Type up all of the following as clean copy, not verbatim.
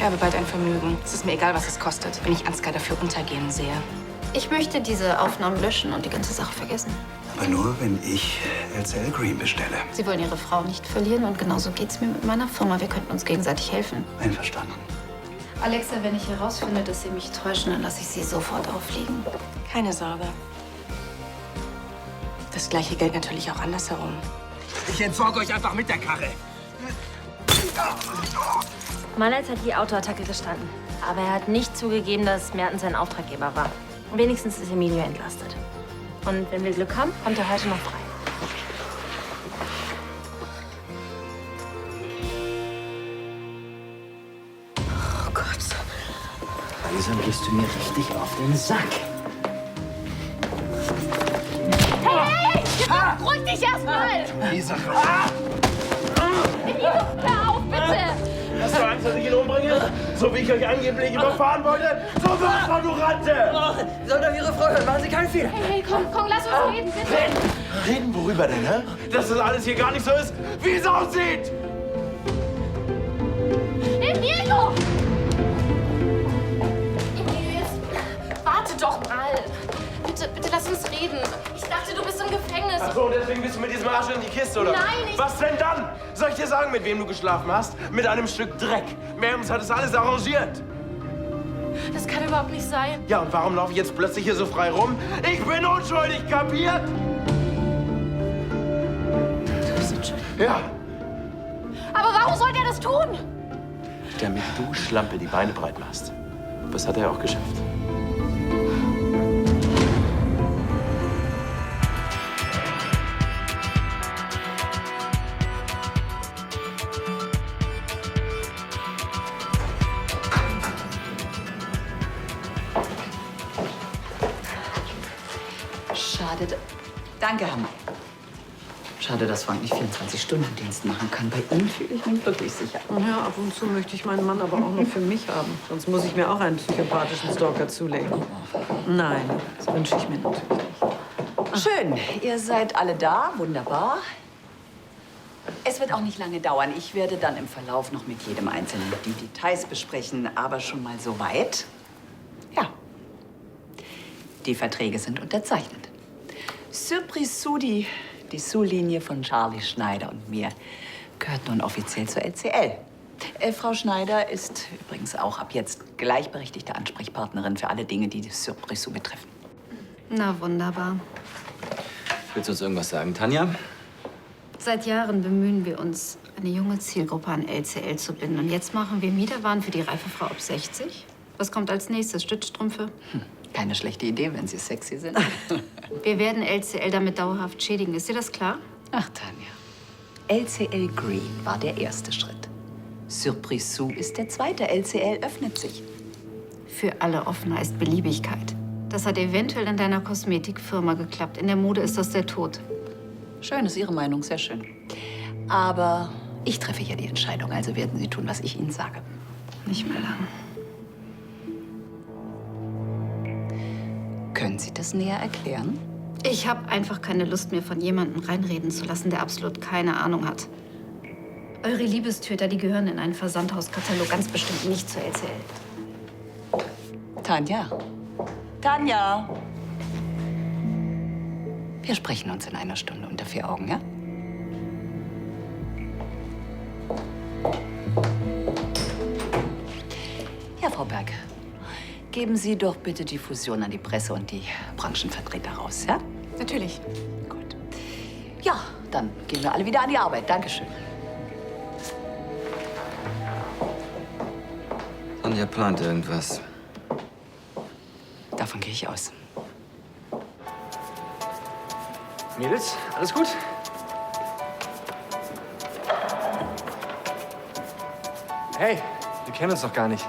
erbe bald ein Vermögen. Es ist mir egal, was es kostet, wenn ich Ansgar dafür untergehen sehe. Ich möchte diese Aufnahmen löschen und die ganze Sache vergessen. Aber nur, wenn ich LCL Green bestelle. Sie wollen Ihre Frau nicht verlieren und genauso geht's mir mit meiner Firma. Wir könnten uns gegenseitig helfen. Einverstanden. Alexa, wenn ich herausfinde, dass Sie mich täuschen, dann lasse ich Sie sofort auffliegen. Keine Sorge. Das Gleiche gilt natürlich auch andersherum. Ich entsorge euch einfach mit der Karre. Malletz hat die Autoattacke gestanden. Aber er hat nicht zugegeben, dass Mertens sein Auftraggeber war. Wenigstens ist Emilio entlastet. Und wenn wir Glück haben, kommt er heute noch frei. Oh Gott. Langsam gehst du mir richtig auf den Sack. Beruhig dich erstmal! Lisa, Hör auf, bitte! hast du Angst, dass ich ihn umbringe? So wie ich euch angeblich überfahren wollte? So was von, du Ratte! Soll doch Ihre Frau hören, machen Sie keinen Fehler. Hey, komm, lass uns reden, bitte! Reden worüber denn, hä? Dass das alles hier gar nicht so ist, wie es aussieht! Emilio! Emilio, warte doch mal. Bitte lass uns reden. Ich dachte, du bist im Gefängnis. Ach so, und deswegen bist du mit diesem Arsch in die Kiste, oder? Nein, ich... Was denn dann? Soll ich dir sagen, mit wem du geschlafen hast? Mit einem Stück Dreck. Merms hat es alles arrangiert. Das kann überhaupt nicht sein. Ja, und warum laufe ich jetzt plötzlich hier so frei rum? Ich bin unschuldig, kapiert? Du bist unschuldig. Ja. Aber warum sollte er das tun? Damit du, Schlampe, die Beine breit machst. Das hat er auch geschafft. Schade. Danke, Herr May. Schade, dass Frank nicht 24-Stunden-Dienst machen kann. Bei ihm fühle ich mich wirklich sicher. Ja, ab und zu möchte ich meinen Mann aber auch noch für mich haben. Sonst muss ich mir auch einen psychopathischen Stalker zulegen. Nein, das wünsche ich mir natürlich nicht. Schön, ihr seid alle da. Wunderbar. Es wird auch nicht lange dauern. Ich werde dann im Verlauf noch mit jedem Einzelnen die Details besprechen. Aber schon mal so weit. Ja. Die Verträge sind unterzeichnet. Surprise Sudi, die Sue-Linie von Charlie Schneider und mir, gehört nun offiziell zur LCL. Frau Schneider ist übrigens auch ab jetzt gleichberechtigte Ansprechpartnerin für alle Dinge, die Surprise Sue betreffen. Na, wunderbar. Willst du uns irgendwas sagen, Tanja? Seit Jahren bemühen wir uns, eine junge Zielgruppe an LCL zu binden. Und jetzt machen wir Miederwaren für die reife Frau ab 60. Was kommt als nächstes? Stützstrümpfe? Keine schlechte Idee, wenn Sie sexy sind. Wir werden LCL damit dauerhaft schädigen. Ist dir das klar? Ach, Tanja. LCL Green war der erste Schritt. Surprise Sue ist der zweite. LCL öffnet sich. Für alle offener ist Beliebigkeit. Das hat eventuell in deiner Kosmetikfirma geklappt. In der Mode ist das der Tod. Schön, ist Ihre Meinung, sehr schön. Aber ich treffe ja die Entscheidung, also werden Sie tun, was ich Ihnen sage. Nicht mehr lang. Können Sie das näher erklären? Ich habe einfach keine Lust mehr, von jemandem reinreden zu lassen, der absolut keine Ahnung hat. Eure Liebestöter, die gehören in einen Versandhauskatalog, ganz bestimmt nicht zur LCL. Tanja. Tanja! Wir sprechen uns in einer Stunde unter 4 Augen, ja? Ja, Frau Berg. Geben Sie doch bitte die Fusion an die Presse und die Branchenvertreter raus, ja? Natürlich. Gut. Ja, dann gehen wir alle wieder an die Arbeit. Dankeschön. Tanja plant irgendwas. Davon gehe ich aus. Mädels, alles gut? Hey, wir kennen uns doch gar nicht.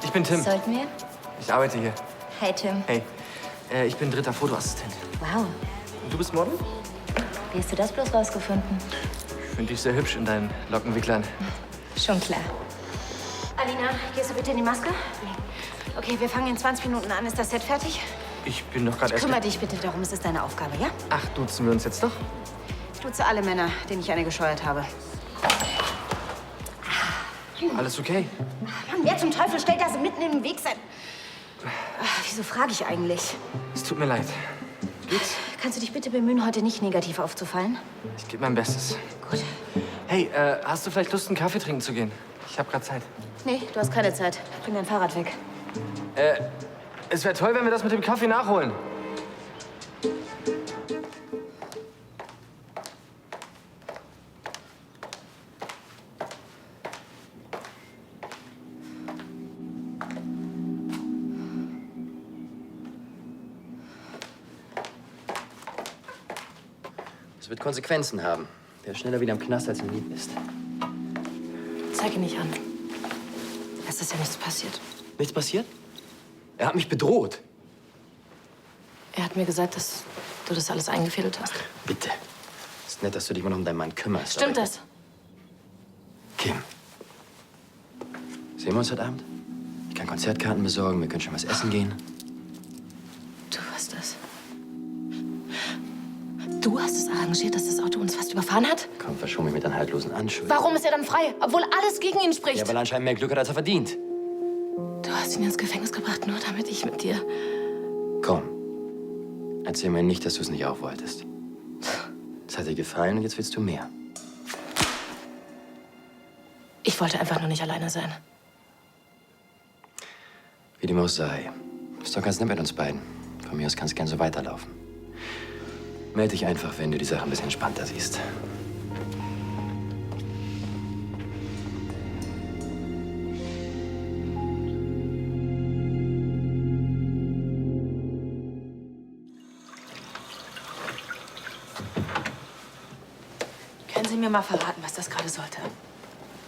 Ich bin Tim. Sollten wir? Ich arbeite hier. Hi, Tim. Hey, ich bin dritter Fotoassistent. Wow. Und du bist Model? Wie hast du das bloß rausgefunden? Ich finde dich sehr hübsch in deinen Lockenwicklern. Schon klar. Alina, gehst du bitte in die Maske? Okay, wir fangen in 20 Minuten an. Ist das Set fertig? Ich bin doch gerade erst... Kümmere dich bitte darum, es ist deine Aufgabe, ja? Ach, duzen wir uns jetzt doch? Ich duze alle Männer, denen ich eine gescheuert habe. Alles okay? Wer zum Teufel stellt das mitten im Weg sein? Ach, wieso frage ich eigentlich? Es tut mir leid. Geht's? Kannst du dich bitte bemühen, heute nicht negativ aufzufallen? Ich gebe mein Bestes. Gut. Hey, hast du vielleicht Lust, einen Kaffee trinken zu gehen? Ich habe gerade Zeit. Nee, du hast keine Zeit. Bring dein Fahrrad weg. Es wäre toll, wenn wir das mit dem Kaffee nachholen. Das wird Konsequenzen haben. Der ist schneller wieder im Knast, als ihm lieb ist. Zeig ihn nicht an. Es ist ja nichts passiert. Nichts passiert? Er hat mich bedroht. Er hat mir gesagt, dass du das alles eingefädelt hast. Bitte. Ist nett, dass du dich mal um deinen Mann kümmerst. Stimmt aber- das? Kim. Sehen wir uns heute Abend? Ich kann Konzertkarten besorgen, wir können schon was essen gehen. Du warst das. Du hast es arrangiert, dass das Auto uns fast überfahren hat? Komm, verschon mich mit deinen haltlosen Anschuldigungen. Warum ist er dann frei, obwohl alles gegen ihn spricht? Ja, weil er anscheinend mehr Glück hat, als er verdient. Du hast ihn ins Gefängnis gebracht, nur damit ich mit dir... Komm. Erzähl mir nicht, dass du es nicht auch wolltest. Es hat dir gefallen und jetzt willst du mehr. Ich wollte einfach nur nicht alleine sein. Wie dem auch sei. Ist doch ganz nett mit uns beiden. Von mir aus kannst du gern so weiterlaufen. Meld dich einfach, wenn du die Sache ein bisschen entspannter siehst. Können Sie mir mal verraten, was das gerade sollte?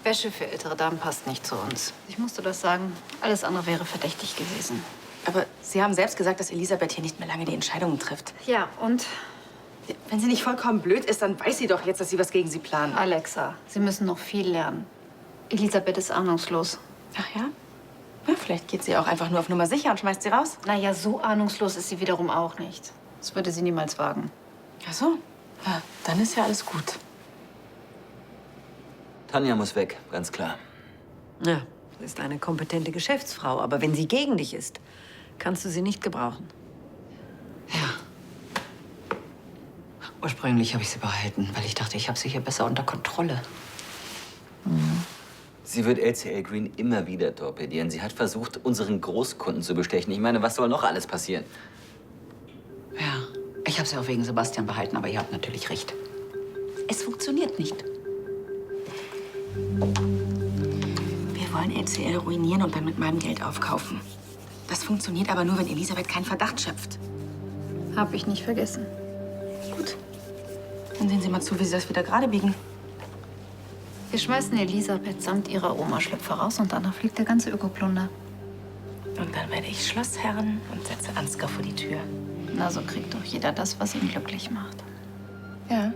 Wäsche für ältere Damen passt nicht zu uns. Ich musste das sagen. Alles andere wäre verdächtig gewesen. Aber Sie haben selbst gesagt, dass Elisabeth hier nicht mehr lange die Entscheidungen trifft. Ja, und? Wenn sie nicht vollkommen blöd ist, dann weiß sie doch jetzt, dass Sie was gegen sie planen. Alexa, Sie müssen noch viel lernen. Elisabeth ist ahnungslos. Ach ja? Ja, vielleicht geht sie auch einfach nur auf Nummer sicher und schmeißt sie raus. Naja, so ahnungslos ist sie wiederum auch nicht. Das würde sie niemals wagen. Ach so. Ja, dann ist ja alles gut. Tanja muss weg, ganz klar. Ja, sie ist eine kompetente Geschäftsfrau. Aber wenn sie gegen dich ist, kannst du sie nicht gebrauchen. Ja. Ursprünglich habe ich sie behalten, weil ich dachte, ich habe sie hier besser unter Kontrolle. Sie wird LCL Green immer wieder torpedieren. Sie hat versucht, unseren Großkunden zu bestechen. Ich meine, was soll noch alles passieren? Ja, ich habe sie auch wegen Sebastian behalten, aber ihr habt natürlich recht. Es funktioniert nicht. Wir wollen LCL ruinieren und dann mit meinem Geld aufkaufen. Das funktioniert aber nur, wenn Elisabeth keinen Verdacht schöpft. Hab ich nicht vergessen. Gut. Dann sehen Sie mal zu, wie Sie das wieder gerade biegen. Wir schmeißen Elisabeth samt ihrer Oma-Schlüpfer raus und danach fliegt der ganze Ökoplunder. Und dann werde ich Schlossherrin und setze Ansgar vor die Tür. Na, so kriegt doch jeder das, was ihn glücklich macht. Ja.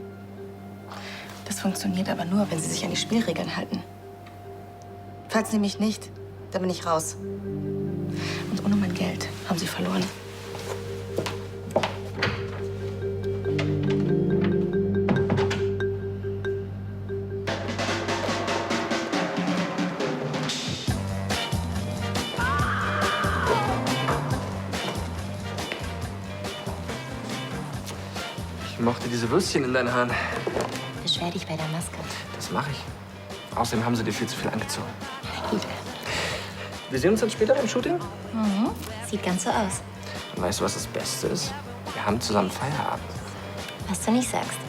Das funktioniert aber nur, wenn Sie sich an die Spielregeln halten. Falls nämlich nicht, dann bin ich raus. Und ohne mein Geld haben Sie verloren. Ich mochte diese Würstchen in deinen Haaren. Beschwer dich bei der Maske. Das mache ich. Außerdem haben sie dir viel zu viel angezogen. Wir sehen uns dann später beim Shooting. Sieht ganz so aus. Und weißt du, was das Beste ist? Wir haben zusammen Feierabend. Was du nicht sagst.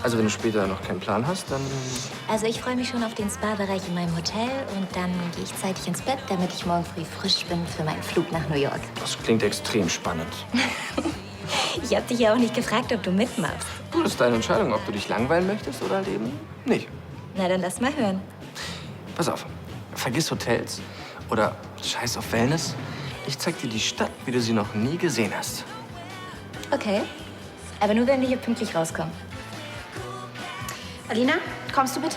Also wenn du später noch keinen Plan hast, dann... Also ich freue mich schon auf den Spa-Bereich in meinem Hotel und dann gehe ich zeitig ins Bett, damit ich morgen früh frisch bin für meinen Flug nach New York. Das klingt extrem spannend. Ich habe dich ja auch nicht gefragt, ob du mitmachst. Du, das ist deine Entscheidung, ob du dich langweilen möchtest oder halt eben nicht. Na, dann lass mal hören. Pass auf, vergiss Hotels oder scheiß auf Wellness. Ich zeig dir die Stadt, wie du sie noch nie gesehen hast. Okay. Aber nur, wenn wir hier pünktlich rauskommen. Alina, kommst du mit?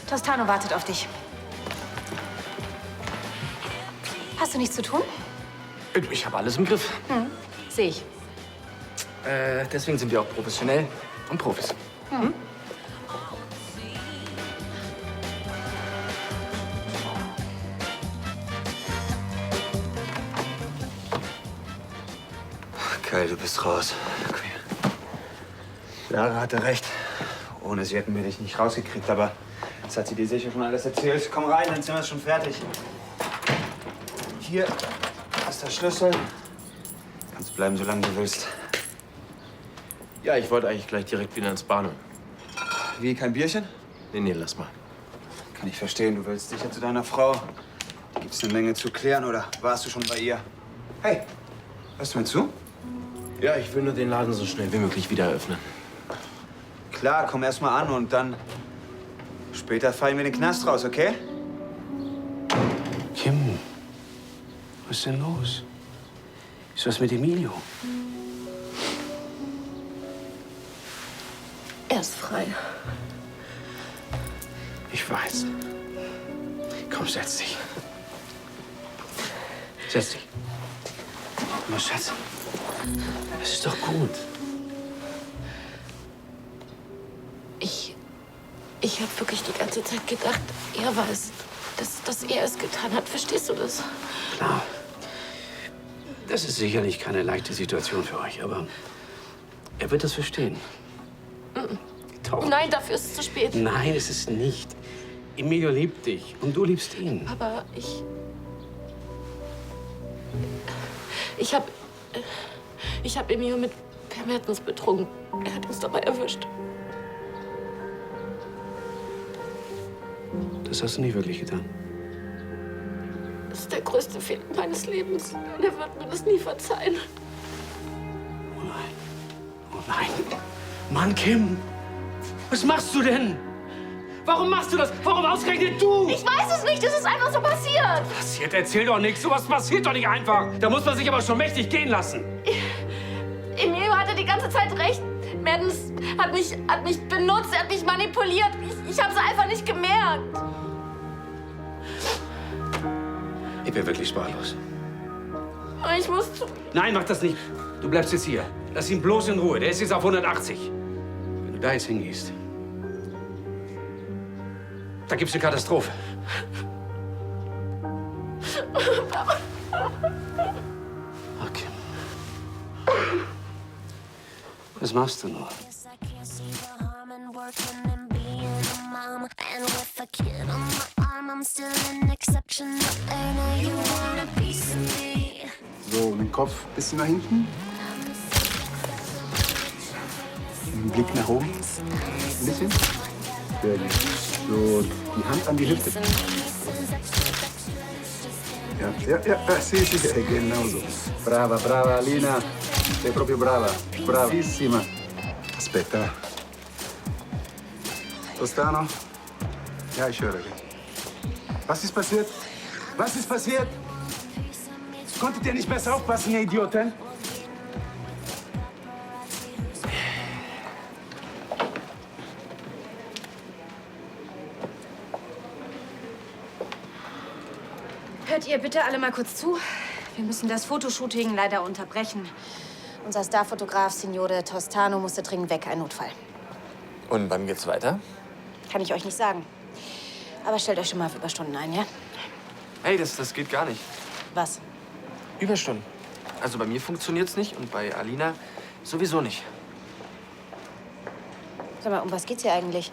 Tostano wartet auf dich. Hast du nichts zu tun? Ich habe alles im Griff. Sehe ich. Deswegen sind wir auch professionell und Profis. Geil, du bist raus. Komm her. Lara hatte recht. Ohne sie hätten wir dich nicht rausgekriegt, aber jetzt hat sie dir sicher schon alles erzählt. Komm rein, dann sind wir schon fertig. Hier ist der Schlüssel. Kannst bleiben, solange du willst. Ja, ich wollte eigentlich gleich direkt wieder ins Bahnhof. Wie, kein Bierchen? Nee, lass mal. Kann ich verstehen, du willst sicher zu deiner Frau. Da gibt's eine Menge zu klären, oder warst du schon bei ihr? Hey, hörst du mir zu? Ja, ich will nur den Laden so schnell wie möglich wieder eröffnen. Klar, komm erst mal an und dann später fallen wir in den Knast raus, okay? Kim, was ist denn los? Ist was mit Emilio? Er ist frei. Ich weiß. Komm, setz dich. Setz dich. Na, Schatz, das ist doch gut. Ich habe wirklich die ganze Zeit gedacht, er war es, dass er es getan hat. Verstehst du das? Klar. Das ist sicherlich keine leichte Situation für euch, aber er wird das verstehen. Doch. Nein, dafür ist es zu spät. Nein, es ist nicht. Emilio liebt dich und du liebst ihn. Aber ich hab Emilio mit Per Mertens betrogen. Er hat uns dabei erwischt. Das hast du nicht wirklich getan. Das ist der größte Fehler meines Lebens. Und er wird mir das nie verzeihen. Oh nein. Oh nein. Mann, Kim. Was machst du denn? Warum machst du das? Warum ausgerechnet du? Ich weiß es nicht. Es ist einfach so passiert. Passiert? Erzähl doch nichts. Sowas passiert doch nicht einfach. Da muss man sich aber schon mächtig gehen lassen. Emilio hatte die ganze Zeit recht. Mertens hat mich benutzt, er hat mich manipuliert. Ich habe es einfach nicht gemerkt. Ich bin wirklich sprachlos. Ich muss... Nein, mach das nicht. Du bleibst jetzt hier. Lass ihn bloß in Ruhe. Der ist jetzt auf 180. Wenn du da jetzt hingehst, da gibt's eine Katastrophe. Okay. Was machst du nur? So, den Kopf ein bisschen nach hinten. Den Blick nach oben. Ein bisschen. Sehr gut. So, die Hand an die Hüfte. Ja, sì, genau so. Brava, brava, Alina. Sei proprio brava. Bravissima. Aspetta. Tostano? Ja, ich höre. Was ist passiert? Was ist passiert? Konntet ihr nicht besser aufpassen, ihr Idioten? Hört ihr bitte alle mal kurz zu? Wir müssen das Fotoshooting leider unterbrechen. Unser Starfotograf Signore Tostano musste dringend weg, ein Notfall. Und wann geht's weiter? Kann ich euch nicht sagen. Aber stellt euch schon mal auf Überstunden ein, ja? Hey, das geht gar nicht. Was? Überstunden. Also bei mir funktioniert's nicht und bei Alina sowieso nicht. Sag mal, um was geht's hier eigentlich?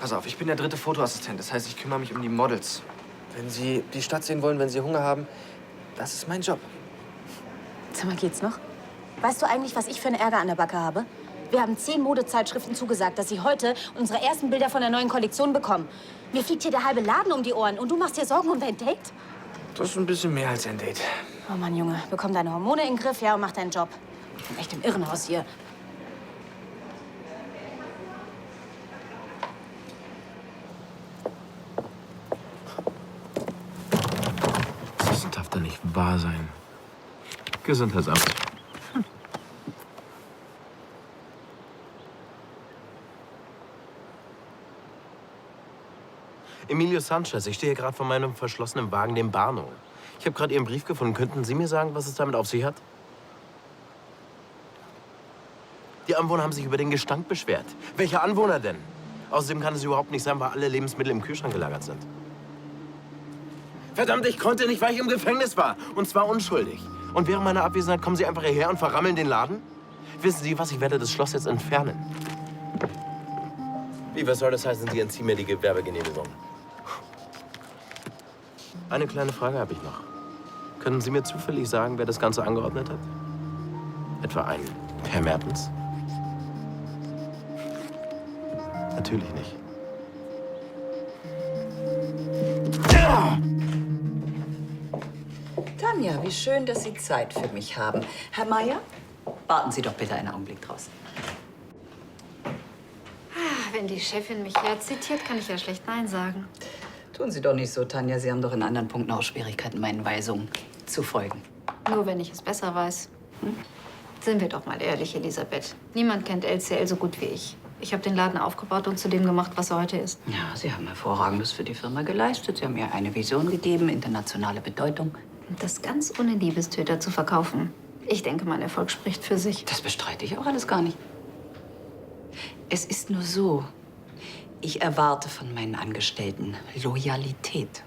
Pass auf, ich bin der 3. Fotoassistent. Das heißt, ich kümmere mich um die Models. Wenn sie die Stadt sehen wollen, wenn sie Hunger haben, das ist mein Job. Sag mal, geht's noch? Weißt du eigentlich, was ich für einen Ärger an der Backe habe? Wir haben 10 Modezeitschriften zugesagt, dass sie heute unsere ersten Bilder von der neuen Kollektion bekommen. Mir fliegt hier der halbe Laden um die Ohren und du machst dir Sorgen um dein Date? Das ist ein bisschen mehr als ein Date. Oh Mann, Junge, bekomm deine Hormone in den Griff, ja, und mach deinen Job. Ich bin echt im Irrenhaus hier. Das darf doch nicht wahr sein. Gesundheitsamt. Emilio Sanchez, ich stehe hier gerade vor meinem verschlossenen Wagen, dem Bahnhof. Ich habe gerade Ihren Brief gefunden. Könnten Sie mir sagen, was es damit auf sich hat? Die Anwohner haben sich über den Gestank beschwert. Welche Anwohner denn? Außerdem kann es überhaupt nicht sein, weil alle Lebensmittel im Kühlschrank gelagert sind. Verdammt, ich konnte nicht, weil ich im Gefängnis war. Und zwar unschuldig. Und während meiner Abwesenheit kommen Sie einfach hierher und verrammeln den Laden? Wissen Sie was, ich werde das Schloss jetzt entfernen. Wie, was soll das heißen, Sie entziehen mir die Gewerbegenehmigung? Eine kleine Frage habe ich noch. Können Sie mir zufällig sagen, wer das Ganze angeordnet hat? Etwa ein Herr Mertens? Natürlich nicht. Tanja, wie schön, dass Sie Zeit für mich haben. Herr Meier, warten Sie doch bitte einen Augenblick draußen. Wenn die Chefin mich herzitiert, kann ich ja schlecht Nein sagen. Tun Sie doch nicht so, Tanja. Sie haben doch in anderen Punkten auch Schwierigkeiten, meinen Weisungen zu folgen. Nur wenn ich es besser weiß. Sind wir doch mal ehrlich, Elisabeth. Niemand kennt LCL so gut wie ich. Ich habe den Laden aufgebaut und zu dem gemacht, was er heute ist. Ja, Sie haben Hervorragendes für die Firma geleistet. Sie haben mir eine Vision gegeben, internationale Bedeutung. Und das ganz ohne Liebestöter zu verkaufen. Ich denke, mein Erfolg spricht für sich. Das bestreite ich auch alles gar nicht. Es ist nur so, ich erwarte von meinen Angestellten Loyalität.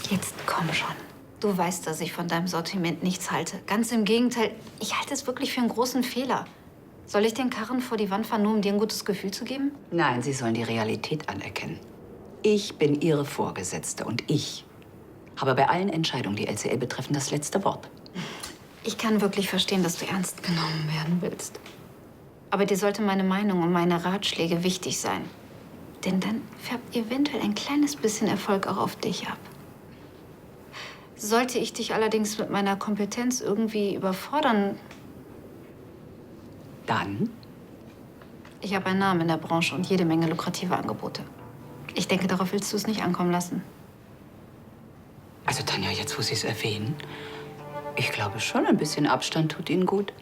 Jetzt komm schon. Du weißt, dass ich von deinem Sortiment nichts halte. Ganz im Gegenteil, ich halte es wirklich für einen großen Fehler. Soll ich den Karren vor die Wand fahren, nur um dir ein gutes Gefühl zu geben? Nein, Sie sollen die Realität anerkennen. Ich bin Ihre Vorgesetzte und ich habe bei allen Entscheidungen, die LCL betreffen, das letzte Wort. Ich kann wirklich verstehen, dass du ernst genommen werden willst. Aber dir sollte meine Meinung und meine Ratschläge wichtig sein. Denn dann färbt eventuell ein kleines bisschen Erfolg auch auf dich ab. Sollte ich dich allerdings mit meiner Kompetenz irgendwie überfordern... Dann? Ich habe einen Namen in der Branche und jede Menge lukrative Angebote. Ich denke, darauf willst du es nicht ankommen lassen. Also Tanja, jetzt wo Sie es erwähnen, ich glaube schon, ein bisschen Abstand tut Ihnen gut.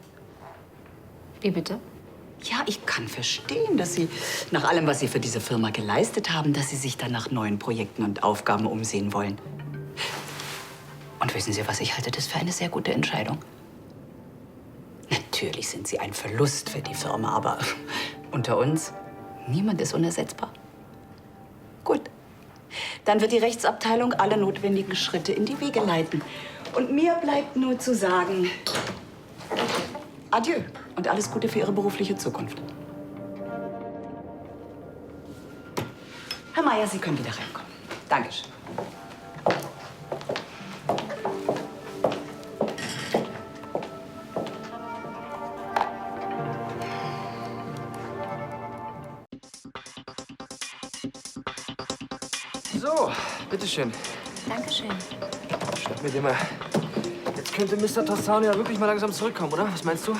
Wie bitte? Ja, ich kann verstehen, dass Sie, nach allem, was Sie für diese Firma geleistet haben, dass Sie sich dann nach neuen Projekten und Aufgaben umsehen wollen. Und wissen Sie was, ich halte das für eine sehr gute Entscheidung. Natürlich sind Sie ein Verlust für die Firma, aber unter uns, niemand ist unersetzbar. Gut, dann wird die Rechtsabteilung alle notwendigen Schritte in die Wege leiten. Und mir bleibt nur zu sagen, adieu und alles Gute für Ihre berufliche Zukunft. Herr Meier, Sie können wieder reinkommen. Dankeschön. So, bitteschön. Dankeschön. Schnapp mir den mal. Jetzt könnte Mr. Toscano ja wirklich mal langsam zurückkommen, oder? Was meinst du?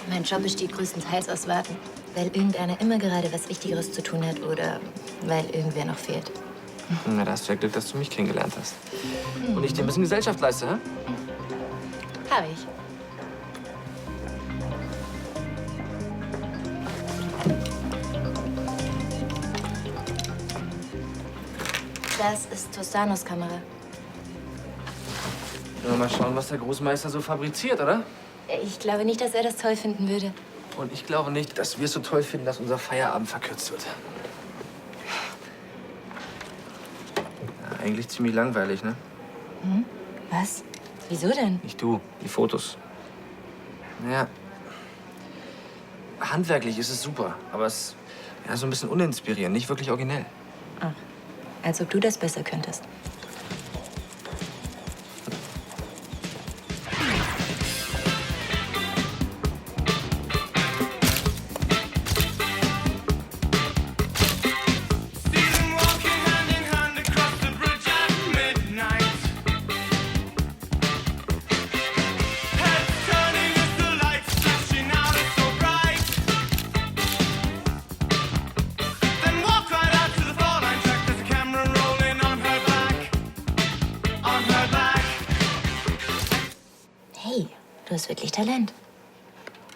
Mein Job besteht größtenteils aus Warten. Weil irgendeiner immer gerade was Wichtigeres zu tun hat oder weil irgendwer noch fehlt. Na, da hast du ja Glück, dass du mich kennengelernt hast. Und ich dir ein bisschen Gesellschaft leiste, hä? Habe ich. Das ist Tostanos Kamera. Na, mal schauen, was der Großmeister so fabriziert, oder? Ich glaube nicht, dass er das toll finden würde. Und ich glaube nicht, dass wir es so toll finden, dass unser Feierabend verkürzt wird. Ja, eigentlich ziemlich langweilig, ne? Hm? Was? Wieso denn? Nicht du, die Fotos. Naja, handwerklich ist es super, aber es ist ja, so ein bisschen uninspirierend, nicht wirklich originell. Ach, als ob du das besser könntest. Hey, du hast wirklich Talent.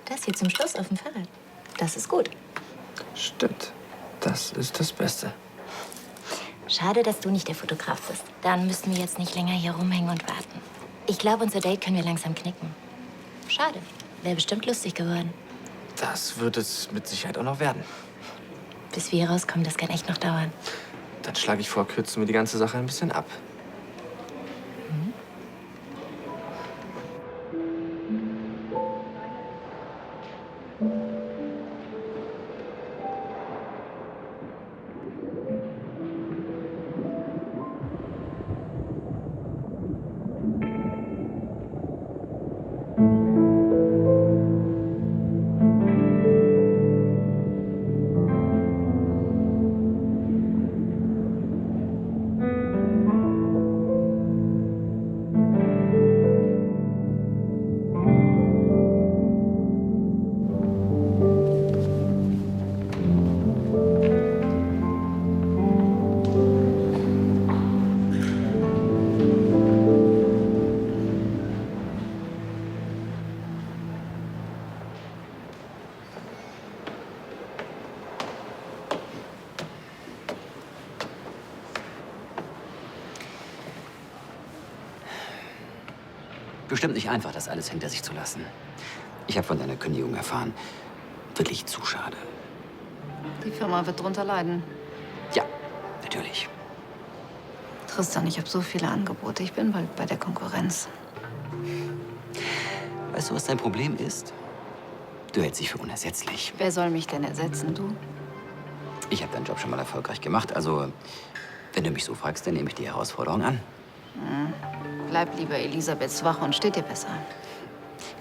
Das hier zum Schluss auf dem Fahrrad. Das ist gut. Stimmt. Das ist das Beste. Schade, dass du nicht der Fotograf bist. Dann müssten wir jetzt nicht länger hier rumhängen und warten. Ich glaube, unser Date können wir langsam knicken. Schade. Wäre bestimmt lustig geworden. Das wird es mit Sicherheit auch noch werden. Bis wir hier rauskommen, das kann echt noch dauern. Dann schlage ich vor, kürzen wir die ganze Sache ein bisschen ab. Bestimmt nicht einfach, das alles hinter sich zu lassen. Ich habe von deiner Kündigung erfahren. Wirklich zu schade. Die Firma wird drunter leiden. Ja, natürlich. Tristan, ich habe so viele Angebote. Ich bin bald bei der Konkurrenz. Weißt du, was dein Problem ist? Du hältst dich für unersetzlich. Wer soll mich denn ersetzen, du? Ich habe deinen Job schon mal erfolgreich gemacht. Also, wenn du mich so fragst, dann nehme ich die Herausforderung an. Bleib lieber Elisabeths Wache und steht dir besser.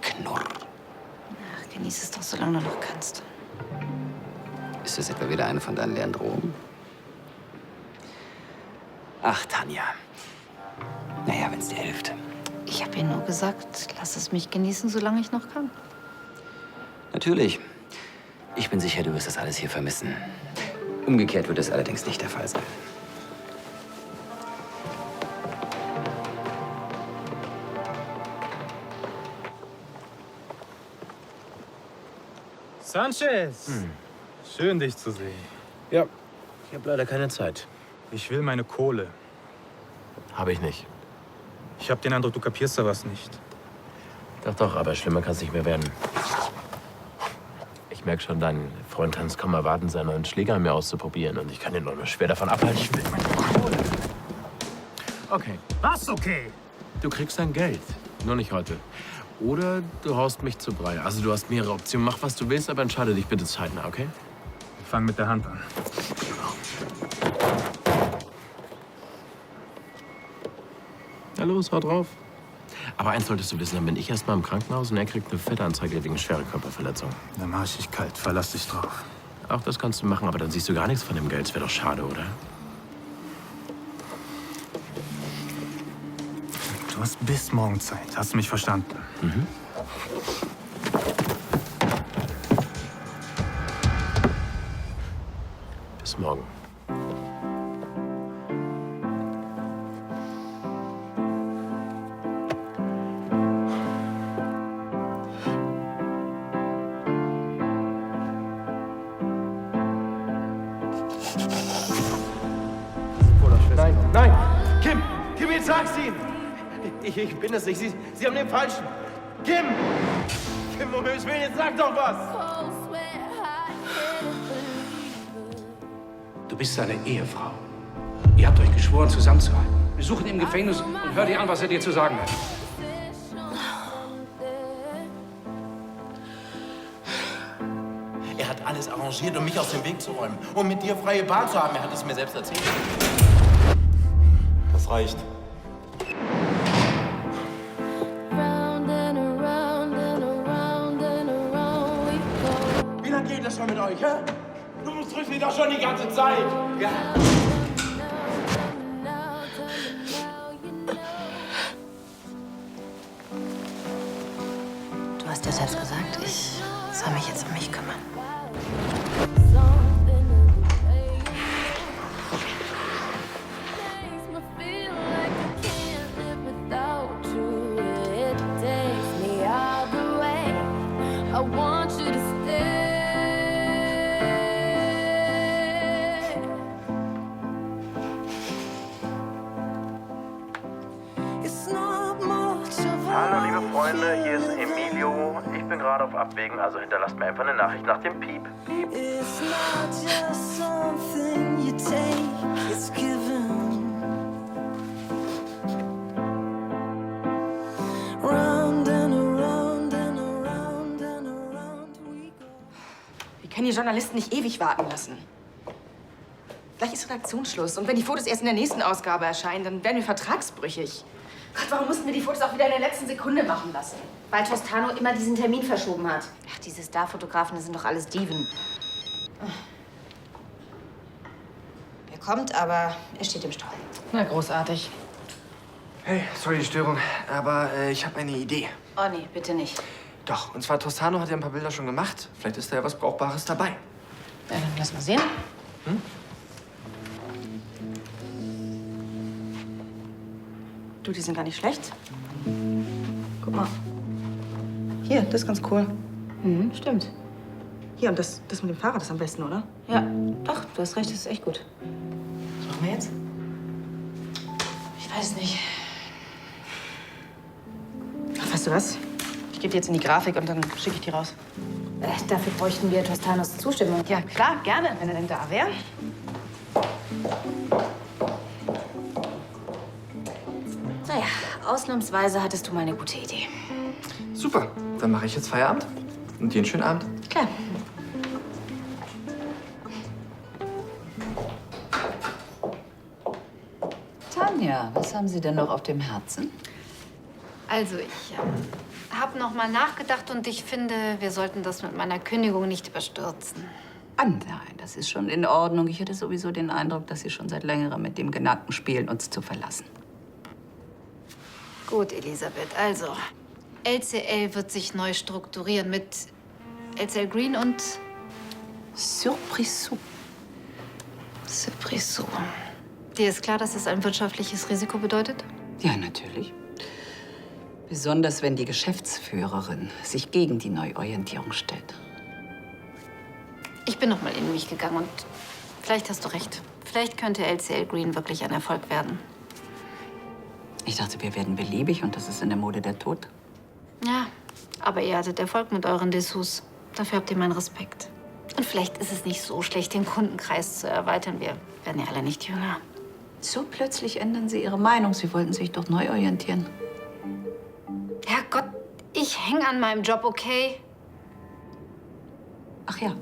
Knurr. Ach, genieß es doch, solange du noch kannst. Ist das etwa wieder eine von deinen leeren Drohungen? Ach, Tanja. Naja, wenn's dir hilft. Ich habe ihr nur gesagt, lass es mich genießen, solange ich noch kann. Natürlich. Ich bin sicher, du wirst das alles hier vermissen. Umgekehrt wird es allerdings nicht der Fall sein. Sanchez! Schön, dich zu sehen. Ja, ich habe leider keine Zeit. Ich will meine Kohle. Habe ich nicht. Ich habe den Eindruck, du kapierst da was nicht. Doch, doch, aber schlimmer kann es nicht mehr werden. Ich merke schon, dein Freund kann es kaum erwarten, seinen neuen Schläger an mir auszuprobieren. Und ich kann ihn nur schwer davon abhalten. Ich will meine Kohle. Okay. Was okay? Du kriegst dein Geld. Nur nicht heute. Oder du haust mich zu Brei. Also du hast mehrere Optionen. Mach, was du willst, aber entscheide dich bitte zeitnah, okay? Fang mit der Hand an. Na los, hau drauf. Aber eins solltest du wissen, dann bin ich erst mal im Krankenhaus und er kriegt eine Fettanzeige wegen schwerer Körperverletzung. Dann mach ich dich kalt. Verlass dich drauf. Auch das kannst du machen, aber dann siehst du gar nichts von dem Geld. Das wäre doch schade, oder? Du hast bis morgen Zeit. Hast du mich verstanden? Mhm. Bis morgen. Nein, nein! Kim! Kim, jetzt sag's ihm! Ich bin es nicht. Sie haben den Falschen. Kim! Kim, um Himmels Willen, jetzt sag doch was! Du bist seine Ehefrau. Ihr habt euch geschworen, zusammenzuhalten. Wir suchen ihn im Gefängnis und hör dir an, was er dir zu sagen hat. Er hat alles arrangiert, um mich aus dem Weg zu räumen. Um mit dir freie Bahn zu haben. Er hat es mir selbst erzählt. Das reicht. Wie lange geht das schon mit euch, hä? Du drückst mich doch schon die ganze Zeit. Ja. Du hast ja selbst gesagt, ich soll mich jetzt um mich kümmern. Hallo, liebe Freunde, hier ist Emilio. Ich bin gerade auf Abwägen, also hinterlasst mir einfach eine Nachricht nach dem Piep. It's not just something you take, it's given. Round and around and around and around we go. Wir können die Journalisten nicht ewig warten lassen. Gleich ist Redaktionsschluss. Und wenn die Fotos erst in der nächsten Ausgabe erscheinen, dann werden wir vertragsbrüchig. Gott, warum mussten wir die Fotos auch wieder in der letzten Sekunde machen lassen? Weil Tostano immer diesen Termin verschoben hat. Ach, diese Starfotografen, das sind doch alles Dieven. Er kommt, aber er steht im Stau. Na, großartig. Hey, sorry die Störung, aber ich habe eine Idee. Oh nee, bitte nicht. Doch, und zwar Tostano hat ja ein paar Bilder schon gemacht. Vielleicht ist da ja was Brauchbares dabei. Ja, dann lass mal sehen. Hm? Du, die sind gar nicht schlecht. Guck mal. Hier, das ist ganz cool. Mhm, stimmt. Hier, und das mit dem Fahrrad ist am besten, oder? Ja, doch, du hast recht, das ist echt gut. Was machen wir jetzt? Ich weiß nicht. Ach, weißt du was? Ich gebe die jetzt in die Grafik und dann schicke ich die raus. Dafür bräuchten wir Tostanos Zustimmung. Ja, klar, gerne, wenn er denn da wäre. Naja, ausnahmsweise hattest du mal eine gute Idee. Super, dann mache ich jetzt Feierabend. Und dir einen schönen Abend. Klar. Tanja, was haben Sie denn noch auf dem Herzen? Also, ich habe noch mal nachgedacht und ich finde, wir sollten das mit meiner Kündigung nicht überstürzen. Ah, nein, das ist schon in Ordnung. Ich hätte sowieso den Eindruck, dass Sie schon seit längerem mit dem Gedanken spielen, uns zu verlassen. Gut, Elisabeth, also, LCL wird sich neu strukturieren mit LCL Green und Surprise. Surprise. Dir ist klar, dass es ein wirtschaftliches Risiko bedeutet? Ja, natürlich. Besonders wenn die Geschäftsführerin sich gegen die Neuorientierung stellt. Ich bin noch mal in mich gegangen und vielleicht hast du recht. Vielleicht könnte LCL Green wirklich ein Erfolg werden. Ich dachte, wir werden beliebig und das ist in der Mode der Tod. Ja, aber ihr hattet Erfolg mit euren Dessous. Dafür habt ihr meinen Respekt. Und vielleicht ist es nicht so schlecht, den Kundenkreis zu erweitern. Wir werden ja alle nicht jünger. So plötzlich ändern Sie Ihre Meinung. Sie wollten sich doch neu orientieren. Herrgott, ich hänge an meinem Job, okay? Ach ja.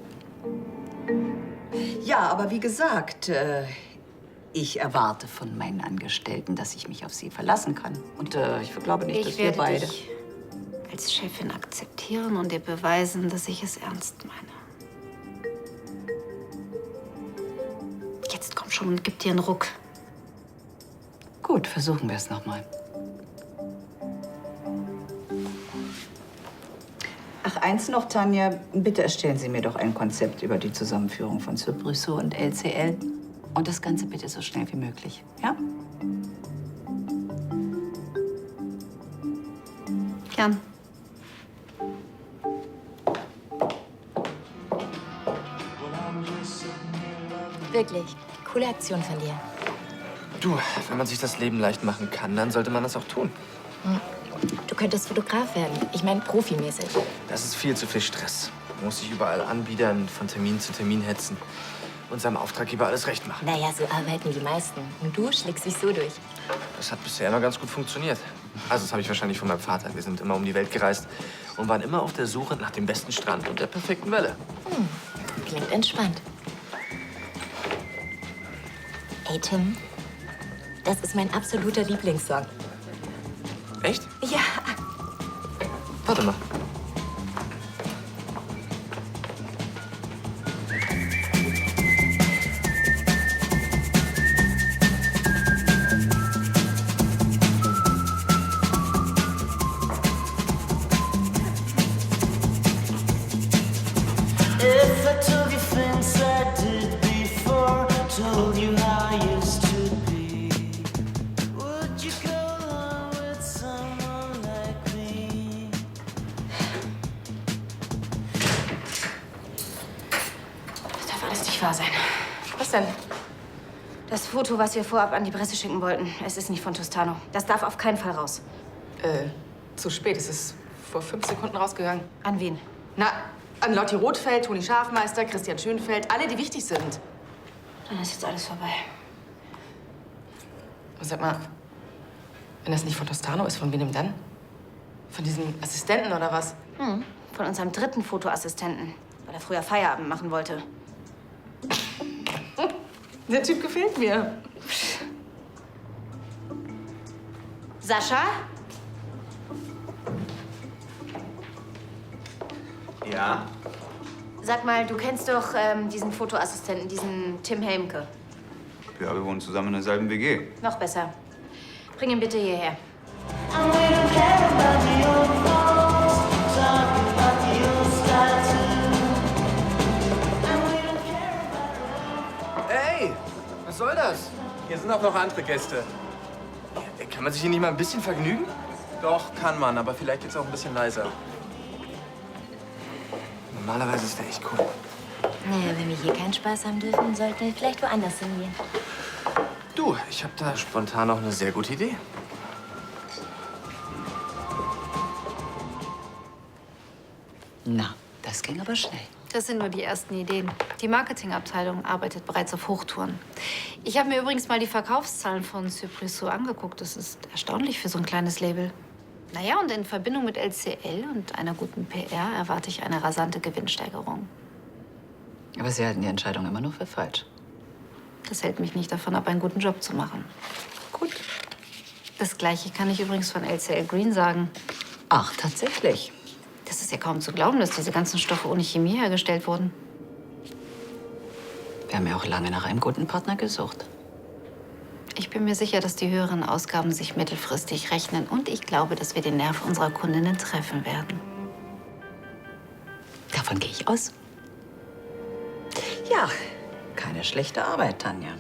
Ja, aber wie gesagt, ich erwarte von meinen Angestellten, dass ich mich auf sie verlassen kann. Und ich glaube nicht, dass wir beide... Ich werde dich als Chefin akzeptieren und dir beweisen, dass ich es ernst meine. Jetzt komm schon und gib dir einen Ruck. Gut, versuchen wir es noch mal. Ach, eins noch, Tanja. Bitte erstellen Sie mir doch ein Konzept über die Zusammenführung von Surprise und LCL. Und das Ganze bitte so schnell wie möglich, ja? Gern. Wirklich. Coole Aktion von dir. Du, wenn man sich das Leben leicht machen kann, dann sollte man das auch tun. Du könntest Fotograf werden. Ich meine, profimäßig. Das ist viel zu viel Stress. Man muss sich überall anbiedern, von Termin zu Termin hetzen und seinem Auftraggeber alles recht machen. Naja, so arbeiten die meisten. Und du schlägst dich so durch. Das hat bisher immer ganz gut funktioniert. Also das habe ich wahrscheinlich von meinem Vater. Wir sind immer um die Welt gereist und waren immer auf der Suche nach dem besten Strand und der perfekten Welle. Klingt entspannt. Ey, Tim, das ist mein absoluter Lieblingssong. Echt? Ja. Warte mal. If I told you things I did before, told you how I used to be, would you go along with someone like me? Das darf alles nicht wahr sein. Was denn? Das Foto, was wir vorab an die Presse schicken wollten, es ist nicht von Tostano. Das darf auf keinen Fall raus. Zu spät. Es ist vor 5 Sekunden rausgegangen. An wen? Na, An Lotti Rothfeld, Toni Schafmeister, Christian Schönfeld, alle, die wichtig sind. Dann ist jetzt alles vorbei. Und sag mal, wenn das nicht von Tostano ist, von wem dann? Von diesem Assistenten oder was? Von unserem dritten Fotoassistenten, weil er früher Feierabend machen wollte. Der Typ gefällt mir. Sascha? Ja? Sag mal, du kennst doch diesen Fotoassistenten, diesen Tim Helmke. Ja, wir wohnen zusammen in derselben WG. Noch besser. Bring ihn bitte hierher. Hey, was soll das? Hier sind auch noch andere Gäste. Kann man sich hier nicht mal ein bisschen vergnügen? Doch, kann man, aber vielleicht jetzt auch ein bisschen leiser. Normalerweise ist der echt cool. Naja, wenn wir hier keinen Spaß haben dürfen, sollten wir vielleicht woanders hingehen. Du, ich habe da spontan noch eine sehr gute Idee. Na, das ging aber schnell. Das sind nur die ersten Ideen. Die Marketingabteilung arbeitet bereits auf Hochtouren. Ich habe mir übrigens mal die Verkaufszahlen von Surprise angeguckt. Das ist erstaunlich für so ein kleines Label. Naja, und in Verbindung mit LCL und einer guten PR erwarte ich eine rasante Gewinnsteigerung. Aber Sie halten die Entscheidung immer noch für falsch. Das hält mich nicht davon ab, einen guten Job zu machen. Gut. Das Gleiche kann ich übrigens von LCL Green sagen. Ach, tatsächlich. Das ist ja kaum zu glauben, dass diese ganzen Stoffe ohne Chemie hergestellt wurden. Wir haben ja auch lange nach einem guten Partner gesucht. Ich bin mir sicher, dass die höheren Ausgaben sich mittelfristig rechnen. Und ich glaube, dass wir den Nerv unserer Kundinnen treffen werden. Davon gehe ich aus. Ja, keine schlechte Arbeit, Tanja.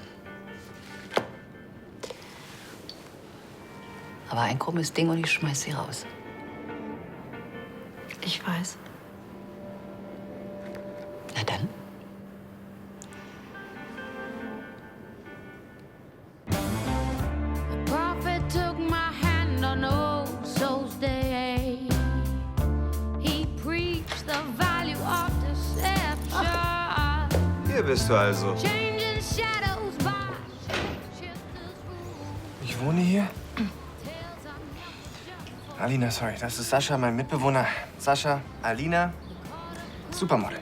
Aber ein krummes Ding und ich schmeiß sie raus. Ich weiß. Na dann. Prophet took my hand on Old Souls Day. He preached the value of deception. Hier bist du also. Changing shadows by Ich wohne hier. Alina, sorry, das ist Sascha, mein Mitbewohner. Sascha, Alina, Supermodel.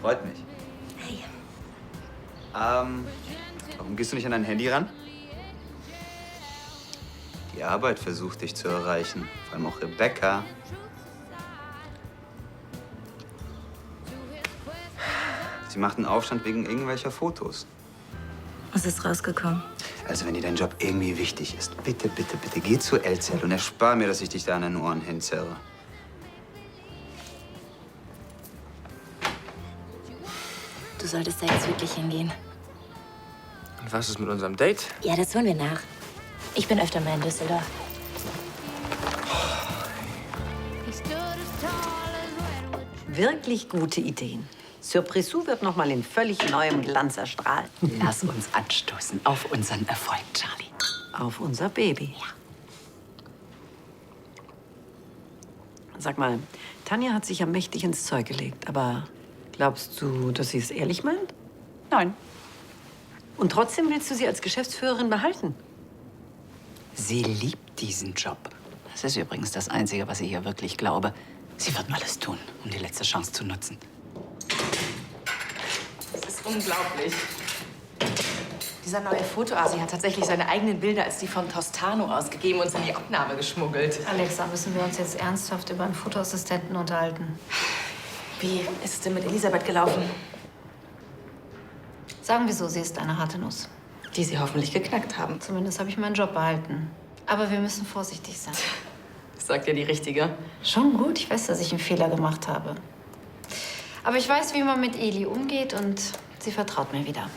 Freut mich. Hey. Warum gehst du nicht an dein Handy ran? Die Arbeit versucht dich zu erreichen. Vor allem auch Rebecca. Sie macht einen Aufstand wegen irgendwelcher Fotos. Was ist rausgekommen? Also wenn dir dein Job irgendwie wichtig ist, bitte, bitte, bitte, geh zu LCL und erspar mir, dass ich dich da an den Ohren hinzerre. Du solltest da jetzt wirklich hingehen. Und was ist mit unserem Date? Ja, das holen wir nach. Ich bin öfter mal in Düsseldorf. Wirklich gute Ideen. Surprise wird noch mal in völlig neuem Glanz erstrahlen. Lass uns anstoßen auf unseren Erfolg, Charlie. Auf unser Baby. Ja. Sag mal, Tanja hat sich ja mächtig ins Zeug gelegt. Aber glaubst du, dass sie es ehrlich meint? Nein. Und trotzdem willst du sie als Geschäftsführerin behalten? Sie liebt diesen Job. Das ist übrigens das Einzige, was ich ihr wirklich glaube. Sie wird alles tun, um die letzte Chance zu nutzen. Das ist unglaublich. Dieser neue Fotoasi hat tatsächlich seine eigenen Bilder als die von Tostano ausgegeben und in die Abnahme geschmuggelt. Alexa, müssen wir uns jetzt ernsthaft über einen Fotoassistenten unterhalten? Wie ist es denn mit Elisabeth gelaufen? Sagen wir so, sie ist eine harte Nuss. Die Sie hoffentlich geknackt haben. Zumindest habe ich meinen Job behalten. Aber wir müssen vorsichtig sein. Das sagt ja die Richtige. Schon gut, ich weiß, dass ich einen Fehler gemacht habe. Aber ich weiß, wie man mit Eli umgeht und sie vertraut mir wieder.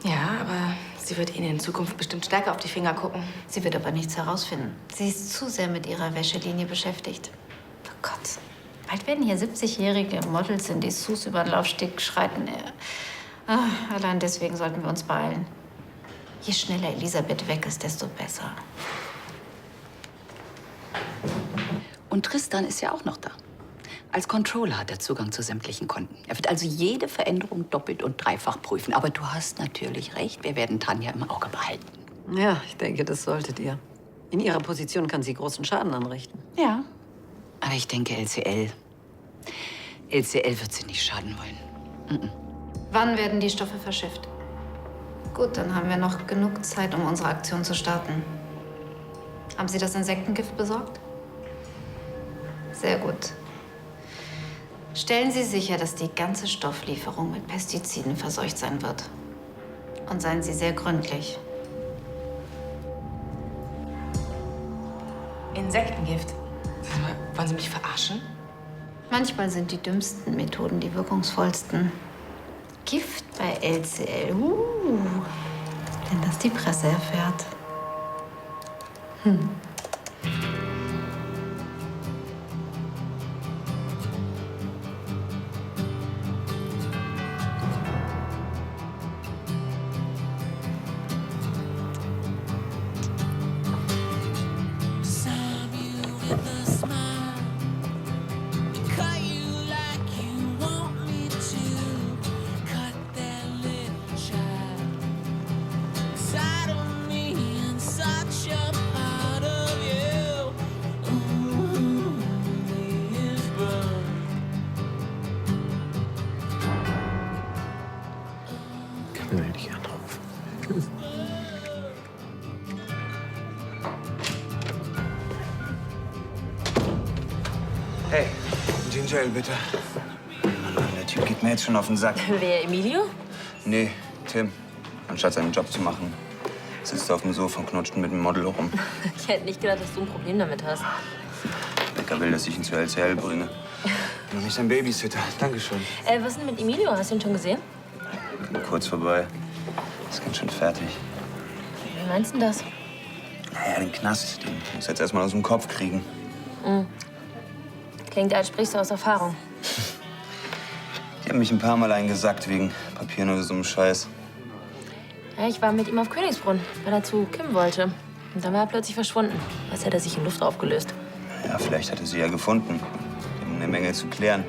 Ja, aber sie wird Ihnen in Zukunft bestimmt stärker auf die Finger gucken. Sie wird aber nichts herausfinden. Sie ist zu sehr mit ihrer Wäschelinie beschäftigt. Oh Gott. Bald werden hier 70-jährige Models in Dessous über den Laufsteg schreiten. Allein deswegen sollten wir uns beeilen. Je schneller Elisabeth weg ist, desto besser. Und Tristan ist ja auch noch da. Als Controller hat er Zugang zu sämtlichen Konten. Er wird also jede Veränderung doppelt und dreifach prüfen. Aber du hast natürlich recht, wir werden Tanja im Auge behalten. Ja, ich denke, das solltet ihr. In ihrer Position kann sie großen Schaden anrichten. Ja, aber ich denke, LCL wird sie nicht schaden wollen. Wann werden die Stoffe verschifft? Gut, dann haben wir noch genug Zeit, um unsere Aktion zu starten. Haben Sie das Insektengift besorgt? Sehr gut. Stellen Sie sicher, dass die ganze Stofflieferung mit Pestiziden verseucht sein wird. Und seien Sie sehr gründlich. Insektengift? Wollen Sie mich verarschen? Manchmal sind die dümmsten Methoden die wirkungsvollsten. Gift bei LCL. Wenn das die Presse erfährt. Knall dich drauf. Hey, Ginger Ale, bitte. Mann, der Typ geht mir jetzt schon auf den Sack. Wer, Emilio? Nee, Tim. Anstatt seinen Job zu machen, sitzt er auf dem Sofa und knutscht mit dem Model rum. Ich hätte nicht gedacht, dass du ein Problem damit hast. Becker will, dass ich ihn zu LCL bringe. Noch nicht sein Babysitter. Dankeschön. Was ist denn mit Emilio? Hast du ihn schon gesehen? Kurz vorbei. Ist ganz schön fertig. Wie meinst du denn das? Naja, den Knast, den muss jetzt erstmal aus dem Kopf kriegen. Klingt, als sprichst du aus Erfahrung. Die haben mich ein paar Mal eingesackt wegen Papieren oder so einem Scheiß. Ja, ich war mit ihm auf Königsbrunn, weil er zu Kim wollte. Und dann war er plötzlich verschwunden. Als hätte er sich in Luft aufgelöst. Ja, vielleicht hat er sie ja gefunden. Die haben eine Menge zu klären.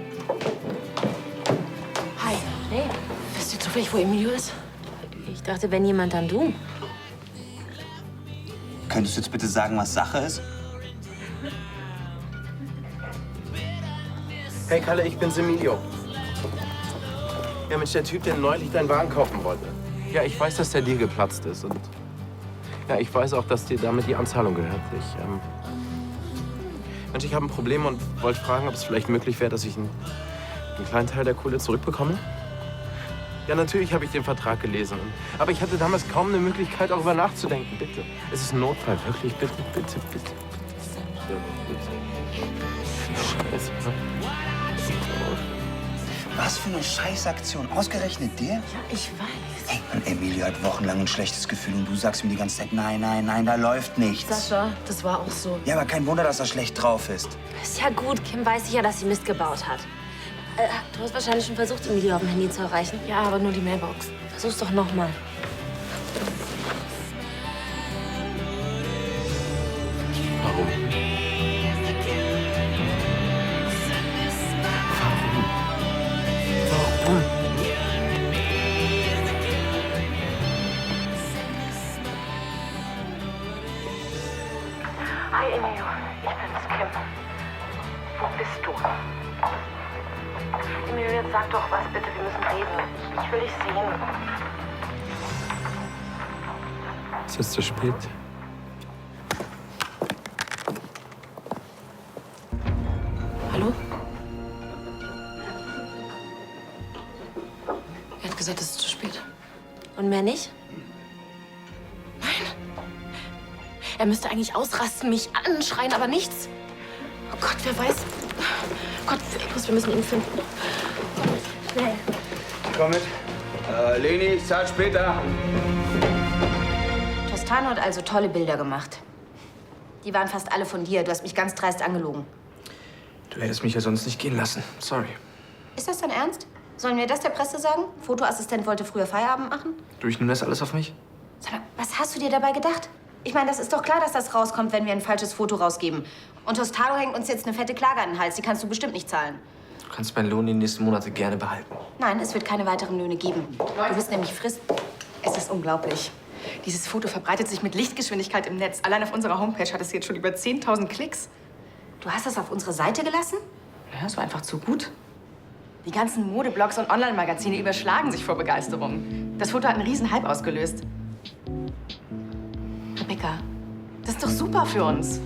Hi. Hey, wisst ihr zufällig, wo Emilio ist? Ich dachte, wenn jemand, dann du. Könntest du jetzt bitte sagen, was Sache ist? Hey Kalle, ich bin's, Emilio. Ja, Mensch, der Typ, der neulich deinen Wagen kaufen wollte. Ja, ich weiß, dass der Deal geplatzt ist. Und ja, ich weiß auch, dass dir damit die Anzahlung gehört. Mensch, ich habe ein Problem und wollte fragen, ob es vielleicht möglich wäre, dass ich einen kleinen Teil der Kohle zurückbekomme. Ja, natürlich habe ich den Vertrag gelesen. Aber ich hatte damals kaum eine Möglichkeit, darüber nachzudenken. Bitte. Es ist ein Notfall. Wirklich, bitte, bitte, bitte. Scheiße. Was für eine Scheißaktion. Ausgerechnet der? Ja, ich weiß. Hey, Mann, Emilio hat wochenlang ein schlechtes Gefühl und du sagst ihm die ganze Zeit, nein, nein, nein, da läuft nichts. Sascha, das war auch so. Ja, aber kein Wunder, dass er schlecht drauf ist. Ist ja gut, Kim weiß sicher, dass sie Mist gebaut hat. Du hast wahrscheinlich schon versucht, Emilio auf dem Handy zu erreichen. Ja, aber nur die Mailbox. Versuch's doch noch mal. Warum? Warum? Hi Emilio, ich bin's, Kim. Wo bist du? Emilio, jetzt sag doch was, bitte, wir müssen reden. Ich will dich sehen. Ist es zu spät? Hallo? Er hat gesagt, es ist zu spät. Und mehr nicht? Er müsste eigentlich ausrasten, mich anschreien, aber nichts. Oh Gott, wer weiß. Gott, wir müssen ihn finden. Schnell. Komm mit. Leni, ich zahl später. Toscano hat also tolle Bilder gemacht. Die waren fast alle von dir. Du hast mich ganz dreist angelogen. Du hättest mich ja sonst nicht gehen lassen. Sorry. Ist das dein Ernst? Sollen wir das der Presse sagen? Fotoassistent wollte früher Feierabend machen? Du, ich nehme das alles auf mich? Sag mal, was hast du dir dabei gedacht? Ich meine, das ist doch klar, dass das rauskommt, wenn wir ein falsches Foto rausgeben. Und Tostado hängt uns jetzt eine fette Klage an den Hals. Die kannst du bestimmt nicht zahlen. Du kannst meinen Lohn die nächsten Monate gerne behalten. Nein, es wird keine weiteren Löhne geben. Du bist nämlich Frist. Es ist unglaublich. Dieses Foto verbreitet sich mit Lichtgeschwindigkeit im Netz. Allein auf unserer Homepage hat es jetzt schon über 10.000 Klicks. Du hast das auf unsere Seite gelassen? Ja, es war einfach zu gut. Die ganzen Modeblogs und Online-Magazine überschlagen sich vor Begeisterung. Das Foto hat einen riesen Hype ausgelöst. Rebecca, das ist doch super für uns.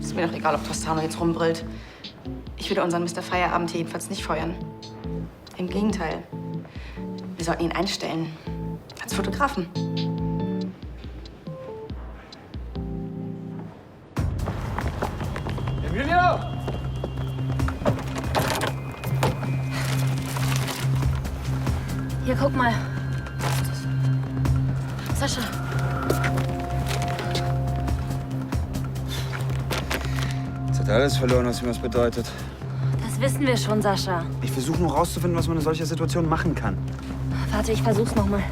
Ist mir doch egal, ob Tostano jetzt rumbrüllt. Ich würde unseren Mr. Feierabend hier jedenfalls nicht feuern. Im Gegenteil. Wir sollten ihn einstellen. Als Fotografen. Emilio! Hier, guck mal. Sascha. Jetzt hat er alles verloren, was ihm was bedeutet. Das wissen wir schon, Sascha. Ich versuche nur rauszufinden, was man in solcher Situation machen kann. Warte, ich versuch's noch mal.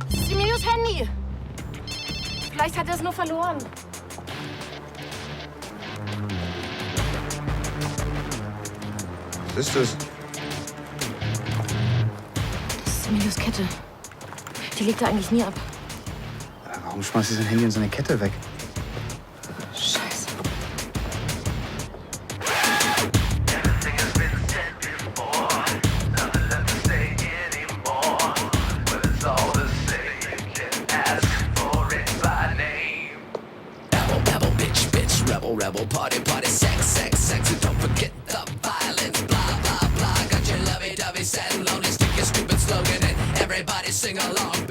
Das ist Emilios Handy. Vielleicht hat er es nur verloren. Was ist das? Das ist Emilios Kette. Die legt er eigentlich nie ab. Warum schmeißt sie sein Handy in seine Kette weg? Scheiße. Rebel, party, party, sex, sex, sex, and don't forget the violence, blah, blah, blah. Got your lovey-dovey, sad and lonely, stick your stupid slogan and everybody sing along.